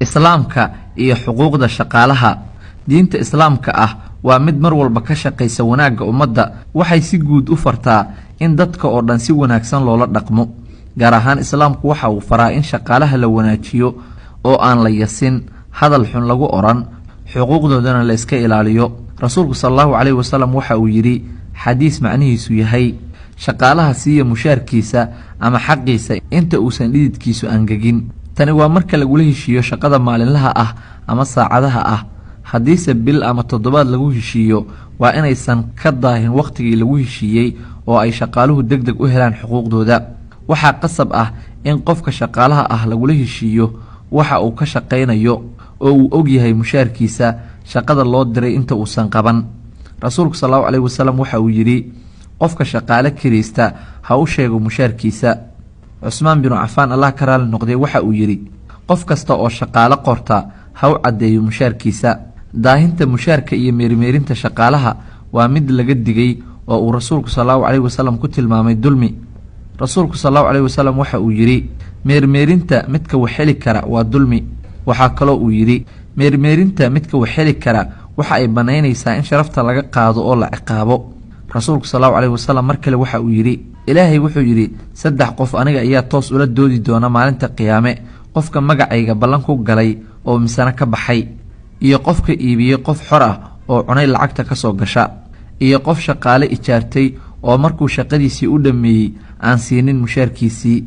islaamka iyo xuquuqda shaqaalaha. diinta islaamka waa mid mar walba ka shaqaysa wanaagga ummadda. waxay si guud u fartaa in dadka oo dhan si wanaagsan loola dhaqmo. gaar ahaan islaamku waxa uu faraa in shaqaalaha la wanaajiyo oo aan la yasin, hadal xun lagu oran, xuquuqdoodana la iska ilaaliyo. rasuulku sallallahu calayhi wasallam waxa uu yidhi xadiis macnihiisu yahay shaqaalaha siiya mushaarkiisa ama xaqiisa inta uusan dhididkiisu angegin. tani waa marka lagula heshiiyo shaqada maalinlaha ama saacadaha haddiise bil ama toddobaad lagu heshiiyo waa inaysan ka daahin wakhtigii lagu heshiiyey oo ay shaqaaluhu degdeg u helaan xuquuqdooda. waxaa qasab in qofka shaqaalaha lagula heshiiyo waxa uu ka shaqaynayo oo uu og yahay mushaarkiisa, shaqada loo diray inta uusan qaban. rasuulku sallallahu calayhi wasallam waxa uu yidhi qofka shaqaale kiraysta ha u sheego mushaarkiisa. cusmaan binu cafaan allah ka raali noqday waxa uu yidhi qof kasta oo shaqaale qorta ha u caddeeyo mushaarkiisa. daahinta mushaarka iyo meermeerinta shaqaalaha waa mid laga digay oo uu rasuulku sallallahu calayhi wasallam ku tilmaamay dulmi. rasuulku sallallahu calayhi wasallam waxa uu yidhi meermeerinta midka wax heli kara waa dulmi. waxaa kaloo uu yidhi meermeerinta midka wax heli kara waxa ay banaynaysaa in sharafta laga qaado oo la ciqaabo. rasuulku sallallahu calayhi wasallam mar kale waxa uu yidhi ilaahay wuxuu yidhi 3 qof aniga ayaa toos ula doodi doona maalinta qiyaame: qofka magacayga ballan ku galay oo misana ka baxay, iyo qofka iibiyey qof xor oo cunay lacagta ka soo gasha, iyo qof shaqaale ijaartay oo markuu shaqadiisii u dhameeyey aan siinin mushaarkiisii.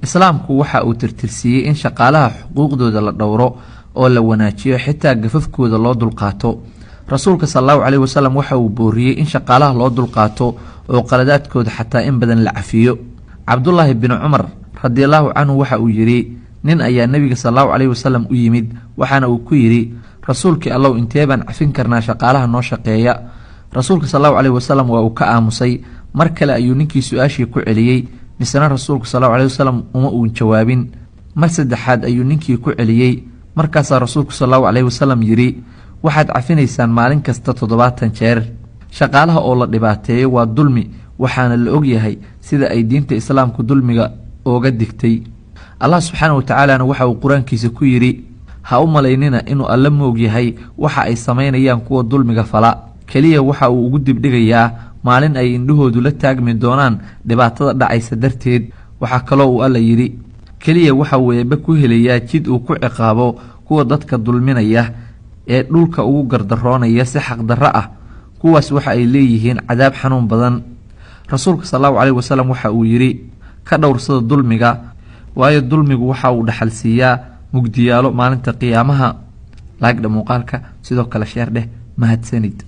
islaamku waxa uu tirtirsiiyey in shaqaalaha xuquuqdooda la dhowro oo la wanaajiyo, xitaa gafafkooda loo dulqaato. rasuulka sallallahu calayhi wasallam waxa uu booriyey in shaqaalaha loo dulqaato oo qaladaadkooda xataa in badan la cafiyo. cabdullaahi bin cumar radiallahu canhu waxa uu yidhi nin ayaa nebiga sallallahu calayhi wasallam u yimid, waxaana uu ku yidhi rasuulkii allow intee baan cafin karnaa shaqaalaha noo shaqeeya? rasuulka sallallahu calayhi wasallam waa uu ka aamusay. mar kale ayuu ninkii su-aashii ku celiyey, misna rasuulku sallallahu calayhi wasallam uma uun jawaabin. mar saddexaad ayuu ninkii ku celiyey. markaasaa rasuulku sallallahu calayhi wasallam yidhi waxaad cafinaysaan maalin kasta 70 jeer. shaqaalaha oo la dhibaateeyo waa dulmi, waxaana la og yahay sida ay diinta islaamku dulmiga ooga digtay. allah subxaana wa tacaalana waxa uu qur-aankiisa ku yidhi ha u malaynina inuu alla moog yahay waxa ay samaynayaan kuwa dulmiga fala. keliya waxa uu ugu dibdhigayaa maalin ay indhahoodu la taagmi doonaan dhibaatada dhacaysa darteed. waxaa kaloo uu alla yidhi keliya waxa uu eebbe ku helayaa jid uu ku ciqaabo kuwa dadka dulminaya ee dhulka ugu gardaroonaya si xaqdarro kuwaas waxa ay leeyihiin cadaab xanuun badan. rasuulka sallallahu calayhi wasallam waxa uu yidhi ka dhowrsada dulmiga, waayo dulmigu waxa uu dhaxal siiyaa mugdiyaalo maalinta qiyaamaha. laagdha muuqaalka sidoo kale sheer dheh. mahadsanid.